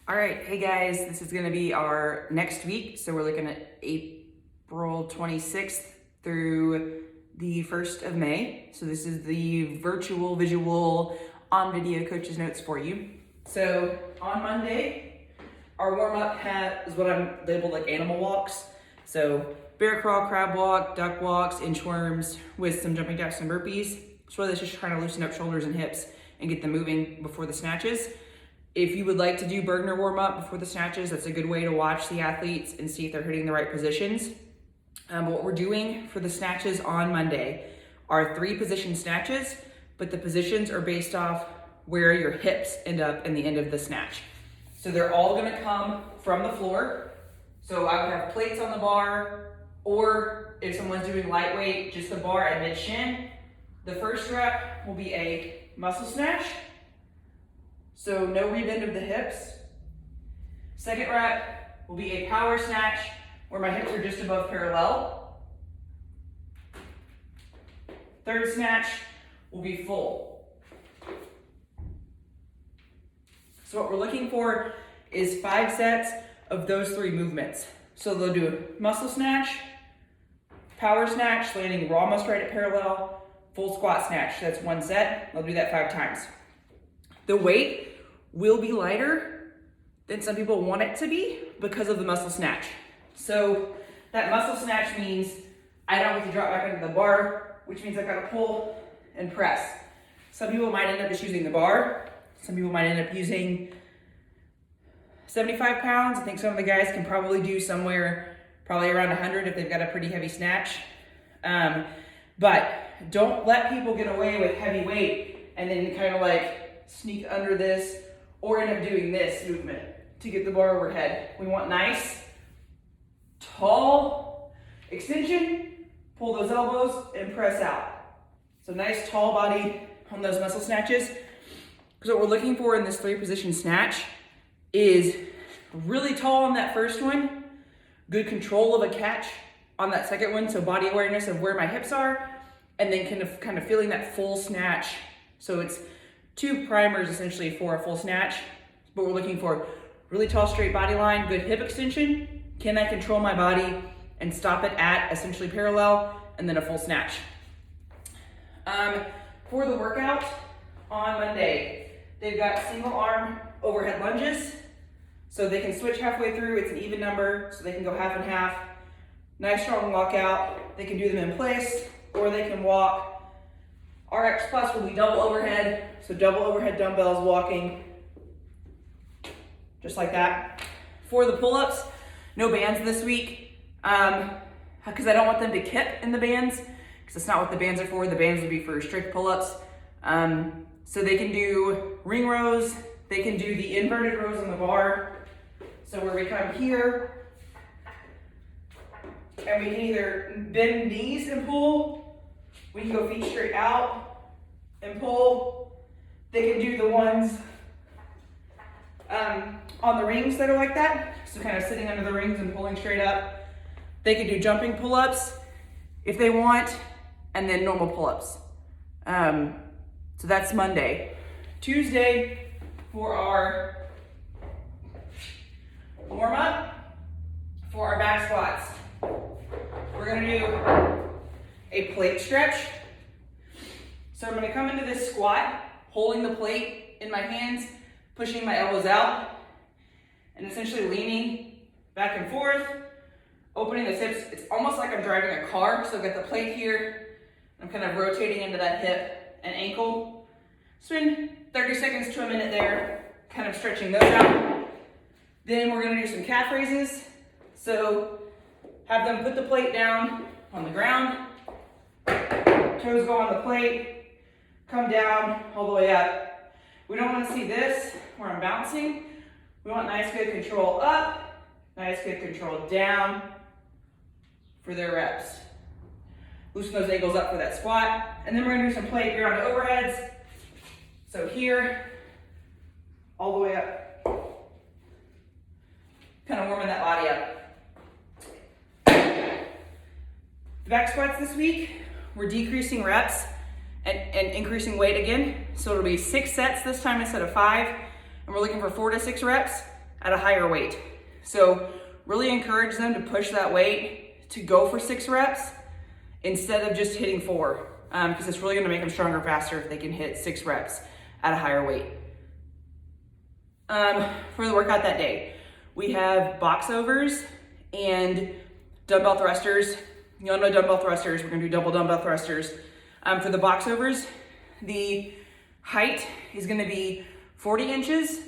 All right, hey guys, this is gonna be our next week. So we're looking at April 26th through the 1st of May. So this is the virtual, visual, on video coach's notes for you. So on Monday, our warm-up is what I'm labeled like animal walks. So bear crawl, crab walk, duck walks, inchworms with some jumping jacks and burpees. So that's just trying to loosen up shoulders and hips and get them moving before the snatches. If you would like to do Bergner warm up before the snatches, that's a good way to watch the athletes and see if they're hitting the right positions. But what we're doing for the snatches on Monday are 3 position snatches, but the positions are based off where your hips end up in the end of the snatch. So they're all gonna come from the floor. So I would have plates on the bar, or if someone's doing lightweight, just the bar at mid shin. The first rep will be a muscle snatch. So no rebend of the hips. Second rep will be a power snatch where my hips are just above parallel. Third snatch will be full. So what we're looking for is 5 sets of those 3 movements. So they'll do a muscle snatch, power snatch, landing raw muscle right at parallel, full squat snatch. That's 1 set. They'll do that 5 times. The weight will be lighter than some people want it to be because of the muscle snatch. So that muscle snatch means I don't get to drop back into the bar, which means I've got to pull and press. Some people might end up just using the bar. Some people might end up using 75 pounds. I think some of the guys can probably do somewhere probably around 100 if they've got a pretty heavy snatch. But don't let people get away with heavy weight and then kind of like sneak under this or end up doing this movement to get the bar overhead. We want nice, tall extension, pull those elbows and press out. So nice tall body on those muscle snatches. Because what we're looking for in this 3 position snatch is really tall on that first one, good control of a catch on that second one, so body awareness of where my hips are, and then kind of feeling that full snatch. So it's 2 primers essentially for a full snatch, but we're looking for really tall straight body line, good hip extension. Can I control my body and stop it at essentially parallel, and then a full snatch. For the workout on Monday, they've got single arm overhead lunges, so they can switch halfway through. It's an even number, so they can go half and half. Nice strong walkout. They can do them in place, or they can walk. RX Plus will be double overhead, so double overhead dumbbells walking, just like that. For the pull-ups, no bands this week, because I don't want them to kip in the bands, because that's not what the bands are for. The bands would be for strict pull-ups. So they can do ring rows, they can do the inverted rows on the bar. So where we come here, and we can either bend knees and pull, we can go feet straight out and pull. They can do the ones on the rings that are like that. So kind of sitting under the rings and pulling straight up. They can do jumping pull-ups if they want, and then normal pull-ups. So that's Monday. Tuesday, for our warm-up, for our back squats, we're gonna do a plate stretch. So I'm gonna come into this squat, holding the plate in my hands, pushing my elbows out, and essentially leaning back and forth, opening the hips. It's almost like I'm driving a car. So I've got the plate here, I'm kind of rotating into that hip and ankle. Spend 30 seconds to a minute there, kind of stretching those out. Then we're gonna do some calf raises. So have them put the plate down on the ground, toes go on the plate, come down all the way up. We don't want to see this where I'm bouncing. We want nice good control up, nice good control down for their reps. Loosen those ankles up for that squat. And then we're going to do some plate here on the overheads. So here, all the way up. Kind of warming that body up. The back squats this week, we're decreasing reps and increasing weight again. So it'll be 6 sets this time instead of 5. And we're looking for 4 to 6 reps. at a higher weight. So really encourage them to push that weight to go for 6 reps instead of just hitting 4, because it's really gonna make them stronger faster if they can hit 6 reps at a higher weight. For the workout that day, we have box overs and dumbbell thrusters. You all know dumbbell thrusters. We're gonna do double dumbbell thrusters. For the box overs, the height is gonna be 40 inches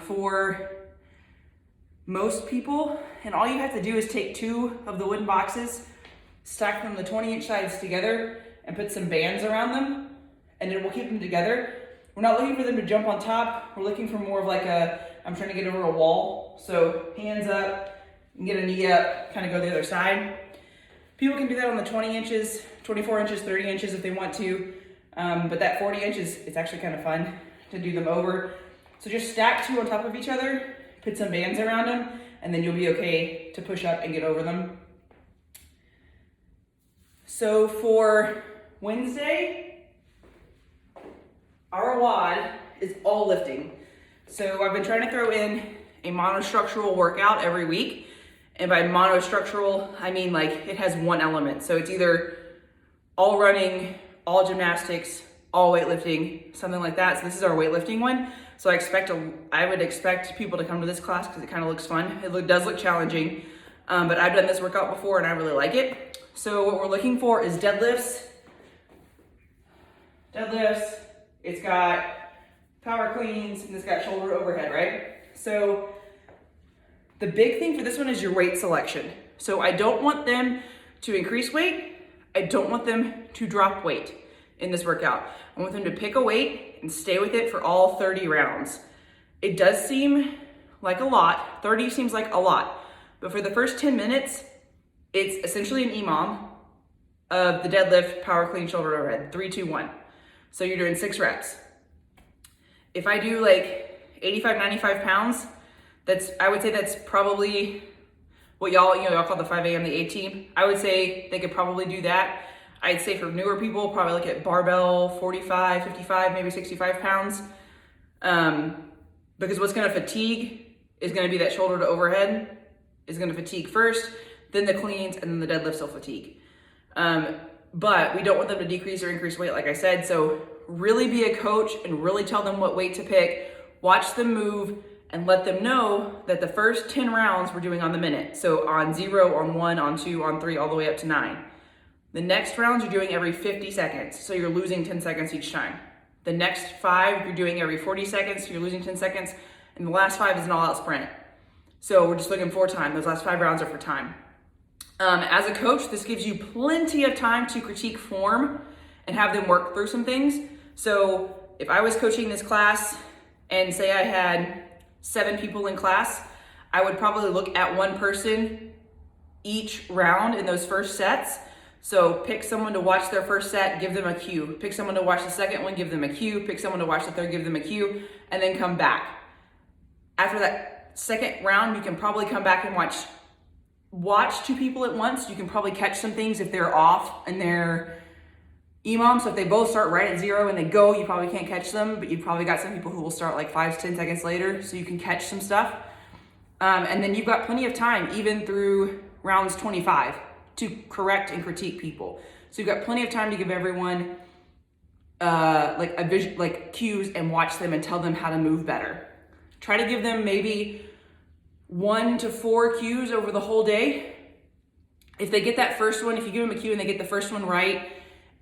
for most people. And all you have to do is take 2 of the wooden boxes, stack them the 20-inch sides together, and put some bands around them, and it will keep them together. We're not looking for them to jump on top. We're looking for more of like I'm trying to get over a wall. So hands up, and get a knee up, kind of go the other side. People can do that on the 20 inches, 24 inches, 30 inches if they want to. But that 40 inches, it's actually kind of fun to do them over. So just stack 2 on top of each other, put some bands around them, and then you'll be okay to push up and get over them. So for Wednesday, our WOD is all lifting. So I've been trying to throw in a monostructural workout every week. And by monostructural, I mean like it has one element. So it's either all running, all gymnastics, all weightlifting, something like that. So this is our weightlifting one. So I would expect people to come to this class because it kind of looks fun. It does look challenging, but I've done this workout before and I really like it. So what we're looking for is deadlifts. It's got power cleans, and it's got shoulder overhead, right? So the big thing for this one is your weight selection. So I don't want them to increase weight. I don't want them to drop weight in this workout. I want them to pick a weight and stay with it for all 30 rounds. It does seem like a lot. 30 seems like a lot. But for the first 10 minutes, it's essentially an EMOM of the deadlift, power clean, shoulder overhead, 3, 2, 1. So you're doing 6 reps. If I do like 85, 95 pounds, I would say that's probably what y'all call the 5 a.m. the A team. I would say they could probably do that. I'd say for newer people, probably look at barbell, 45, 55, maybe 65 pounds. Because what's gonna fatigue is gonna be that shoulder to overhead is gonna fatigue first, then the cleans, and then the deadlifts will fatigue. But we don't want them to decrease or increase weight, like I said. So really be a coach and really tell them what weight to pick, watch them move, and let them know that the first 10 rounds we're doing on the minute. So on 0, on 1, on 2, on 3, all the way up to 9. The next rounds you're doing every 50 seconds. So you're losing 10 seconds each time. The next 5 you're doing every 40 seconds. So you're losing 10 seconds. And the last 5 is an all-out sprint. So we're just looking for time. Those last 5 rounds are for time. As a coach, this gives you plenty of time to critique form and have them work through some things. So if I was coaching this class and say I had 7 people in class, I would probably look at one person each round in those first sets. So pick someone to watch their first set, give them a cue. Pick someone to watch the second one, give them a cue. Pick someone to watch the third, give them a cue, and then come back. After that second round, you can probably come back and watch 2 people at once. You can probably catch some things if they're off and they're EMOM. So if they both start right at 0 and they go, you probably can't catch them, but you've probably got some people who will start like 5 to 10 seconds later, so you can catch some stuff. And then you've got plenty of time, even through rounds 25, to correct and critique people. So you've got plenty of time to give everyone like cues and watch them and tell them how to move better. Try to give them maybe 1 to 4 cues over the whole day. If they get that first one, if you give them a cue and they get the first one right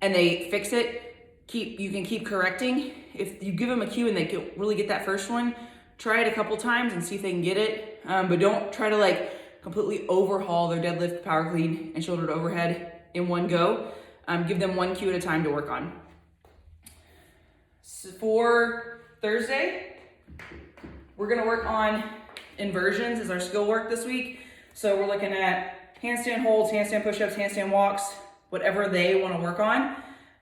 and they fix it, you can keep correcting. If you give them a cue and they really get that first one, try it a couple times and see if they can get it. But don't try to like completely overhaul their deadlift, power clean, and shoulder to overhead in one go. Give them 1 cue at a time to work on. So for Thursday, we're gonna work on inversions as our skill work this week. So we're looking at handstand holds, handstand push-ups, handstand walks, whatever they want to work on.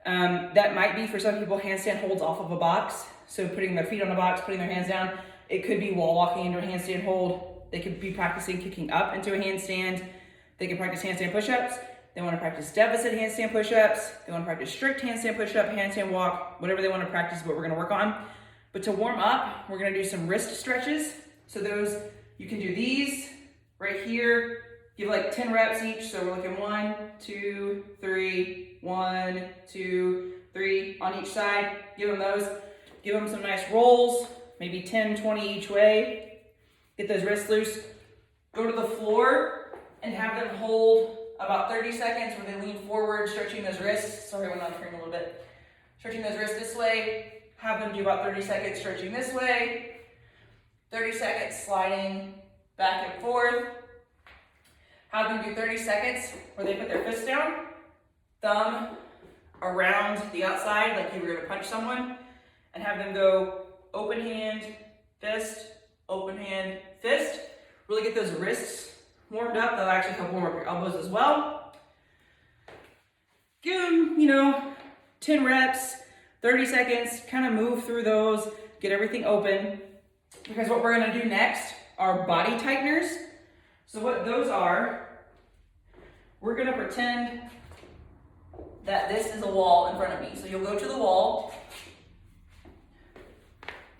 That might be for some people handstand holds off of a box. So putting their feet on a box, putting their hands down. It could be wall walking into a handstand hold. They could be practicing kicking up into a handstand. They can practice handstand push-ups. They want to practice deficit handstand push-ups. They want to practice strict handstand push-up, handstand walk, whatever they want to practice is what we're going to work on. But to warm up, we're going to do some wrist stretches So those, you can do these right here, give like 10 reps each. So we're looking 1, 2, 3, 1, 2, 3 on each side. Give them those, give them some nice rolls, maybe 10, 20 each way. Get those wrists loose. Go to the floor and have them hold about 30 seconds where they lean forward, stretching those wrists. Sorry, I went on the screen a little bit. Stretching those wrists this way. Have them do about 30 seconds stretching this way. 30 seconds sliding back and forth. Have them do 30 seconds where they put their fist down, thumb around the outside like you were gonna punch someone, and have them go open hand, fist, open hand, fist. Really get those wrists warmed up. That'll actually help warm up your elbows as well. Give them, 10 reps, 30 seconds, kind of move through those, get everything open. Because what we're gonna do next are body tighteners. So what those are, we're gonna pretend that this is a wall in front of me. So you'll go to the wall.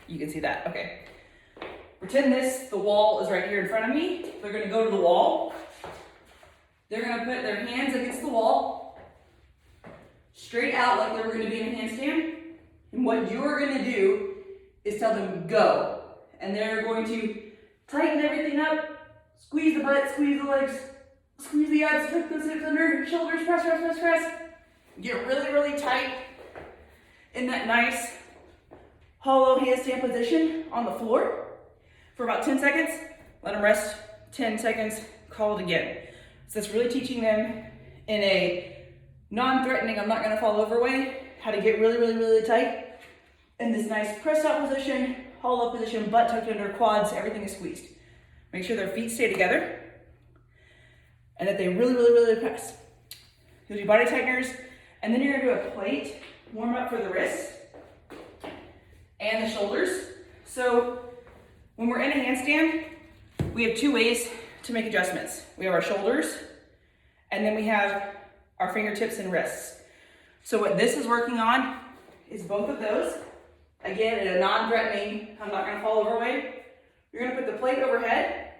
You can see that, okay. Pretend the wall is right here in front of me. They're gonna go to the wall. They're gonna put their hands against the wall, straight out like they were gonna be in a handstand. And what you're gonna do is tell them go. And they're going to tighten everything up, squeeze the butt, squeeze the legs, squeeze the abs, tuck those hips under, shoulders, press, press, press, press. Get really, really tight in that nice hollow handstand position on the floor for about 10 seconds. Let them rest 10 seconds, call it again. So that's really teaching them in a non-threatening, I'm not gonna fall over way, how to get really, really, really tight in this nice pressed out position, hollow position, butt tucked under, quads, everything is squeezed. Make sure their feet stay together and that they really, really, really press. You'll do body tighteners, and then you're gonna do a plate warm up for the wrists and the shoulders. So when we're in a handstand, we have 2 ways to make adjustments. We have our shoulders, and then we have our fingertips and wrists. So what this is working on is both of those. Again, in a non-threatening, I'm not gonna fall over way. You're gonna put the plate overhead,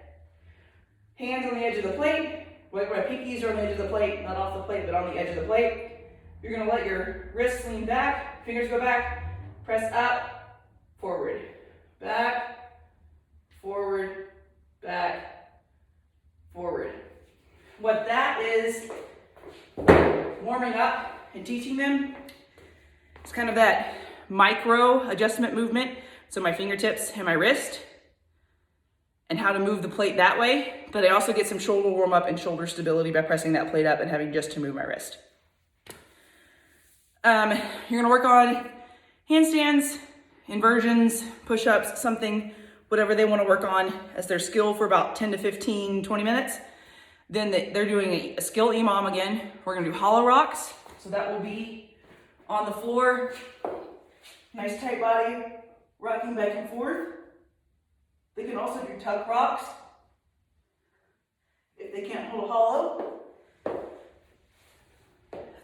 hands on the edge of the plate, like my pinkies are on the edge of the plate, not off the plate, but on the edge of the plate. You're gonna let your wrists lean back, fingers go back, press up, forward, back, forward, back, forward. What that is warming up and teaching them is kind of that micro adjustment movement. So my fingertips and my wrist, and how to move the plate that way. But I also get some shoulder warm up and shoulder stability by pressing that plate up and having just to move my wrist. You're gonna work on handstands, inversions, push-ups, something, whatever they wanna work on as their skill for about 10 to 15, 20 minutes. Then they're doing a skill EMOM again. We're gonna do hollow rocks. So that will be on the floor, nice tight body, rocking back and forth. They can also do tuck rocks if they can't hold a hollow.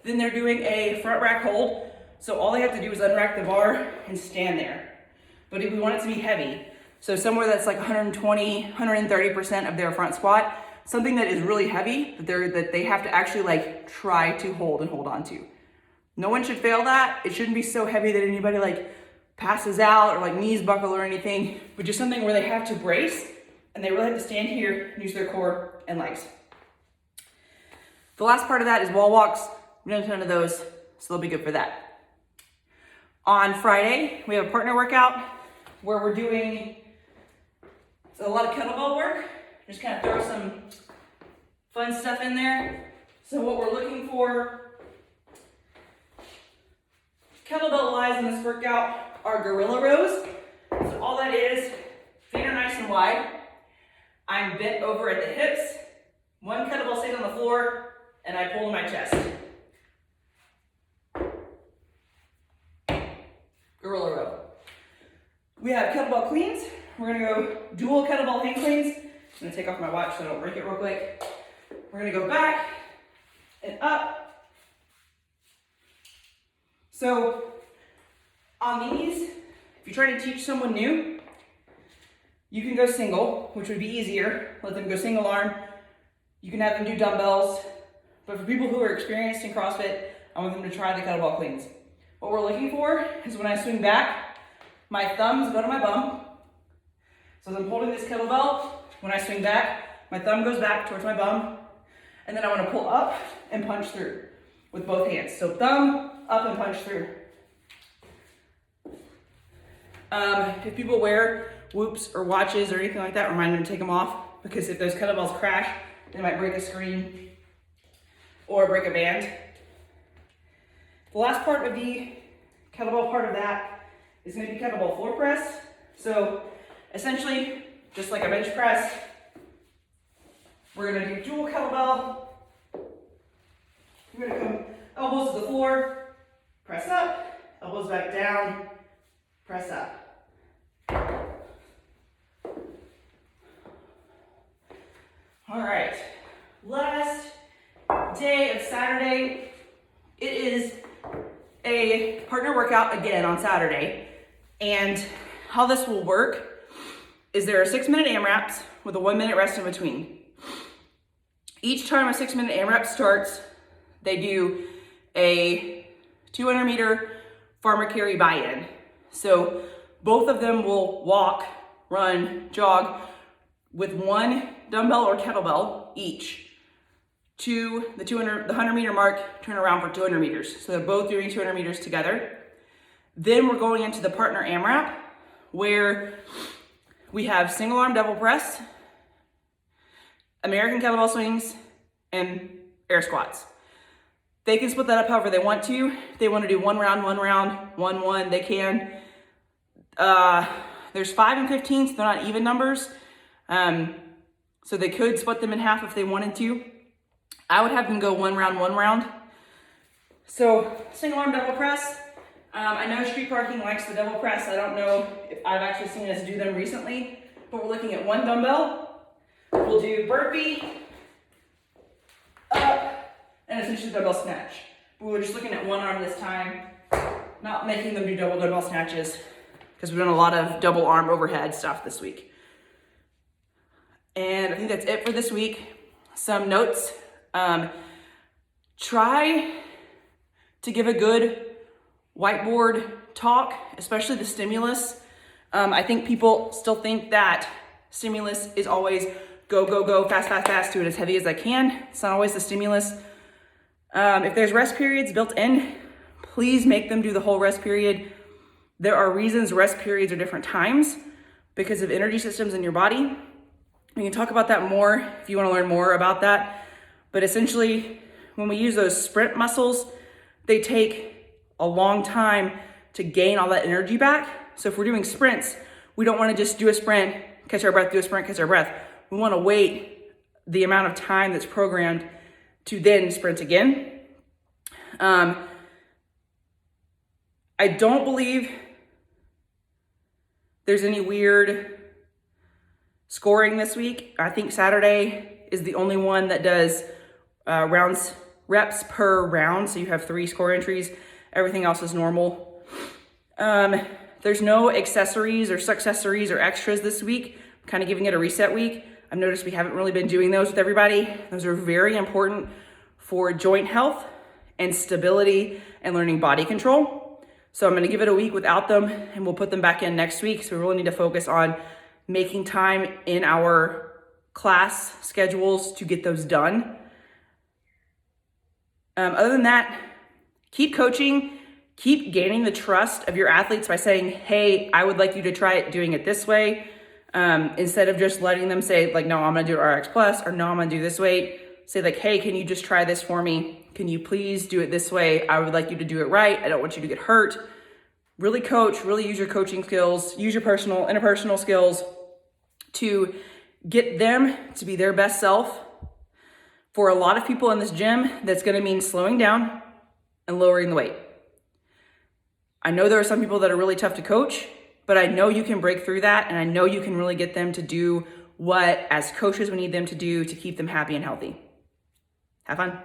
Then they're doing a front rack hold. So all they have to do is unrack the bar and stand there. But if we want it to be heavy, so somewhere that's like 120, 130% of their front squat, something that is really heavy that they have to actually like try to hold and hold on to. No one should fail that. It shouldn't be so heavy that anybody like passes out or like knees buckle or anything, but just something where they have to brace and they really have to stand here and use their core and legs. The last part of that is wall walks. We don't have a ton of those, so they'll be good for that. On Friday, we have a partner workout where we're doing a lot of kettlebell work. Just kind of throw some fun stuff in there. So what we're looking for, kettlebell wise in this workout, are gorilla rows. So all that is, feet are nice and wide. I'm bent over at the hips. One kettlebell stays on the floor, and I pull in my chest. Gorilla row. We have kettlebell cleans. We're gonna go dual kettlebell hang cleans. I'm gonna take off my watch so I don't break it real quick. We're gonna go back and up. So on these, if you're trying to teach someone new, You can go single, which would be easier. Let them go single arm. You can have them do dumbbells. But for people who are experienced in CrossFit, I want them to try the kettlebell cleans. What we're looking for is when I swing back, my thumbs go to my bum. So as I'm holding this kettlebell, when I swing back, my thumb goes back towards my bum. And then I want to pull up and punch through with both hands. So thumb, up and punch through. If people wear whoops or watches or anything like that, remind them to take them off, because if those kettlebells crash, they might break a screen or break a band. The last part of the kettlebell part of that is going to be kettlebell floor press. So essentially, just like a bench press, we're going to do dual kettlebell. We're going to come elbows to the floor, press up, elbows back down, press up. All right, last day of Saturday. It is a partner workout again on Saturday. And how this will work is there are 6-minute AMRAPs with a 1-minute rest in between. Each time a 6-minute AMRAP starts, they do a 200-meter farmer carry buy-in. So both of them will walk, run, jog with one dumbbell or kettlebell each to the 100-meter mark, turn around for 200 meters. So they're both doing 200 meters together. Then we're going into the partner AMRAP, where we have single arm double press, American kettlebell swings, and air squats. They can split that up however they want to. If they want to do one round, one, they can. There's 5 and 15, so they're not even numbers. So they could split them in half if they wanted to. I would have them go one round. So single arm double press. I know Street Parking likes the double press. I don't know if I've actually seen us do them recently, but we're looking at one dumbbell. We'll do burpee, up, and essentially dumbbell snatch. But we're just looking at one arm this time, not making them do double dumbbell snatches, because we've done a lot of double arm overhead stuff this week. And I think that's it for this week. Some notes. Try to give a good whiteboard talk, especially the stimulus. I think people still think that stimulus is always go, fast, do it as heavy as I can. It's not always the stimulus. If there's rest periods built in, please make them do the whole rest period. There are reasons rest periods are different times because of energy systems in your body. We can talk about that more if you want to learn more about that. But essentially, when we use those sprint muscles, they take a long time to gain all that energy back. So if we're doing sprints, we don't want to just do a sprint, catch our breath, do a sprint, catch our breath. We want to wait the amount of time that's programmed to then sprint again. I don't believe there's any weird scoring this week. I think Saturday is the only one that does reps per round. So you have 3 score entries. Everything else is normal. There's no accessories or successories or extras this week. I'm kind of giving it a reset week. I've noticed we haven't really been doing those with everybody. Those are very important for joint health and stability and learning body control. So I'm going to give it a week without them, and we'll put them back in next week. So we really need to focus on making time in our class schedules to get those done. Other than that, keep coaching, keep gaining the trust of your athletes by saying, hey, I would like you to try it doing it this way. Instead of just letting them say like, no, I'm gonna do RX plus, or no, I'm gonna do this weight. Say like, hey, can you just try this for me? Can you please do it this way? I would like you to do it right. I don't want you to get hurt. Really coach, really use your coaching skills, use your personal, interpersonal skills to get them to be their best self. For a lot of people in this gym, that's gonna mean slowing down and lowering the weight. I know there are some people that are really tough to coach, but I know you can break through that, and I know you can really get them to do what, as coaches, we need them to do to keep them happy and healthy. Have fun.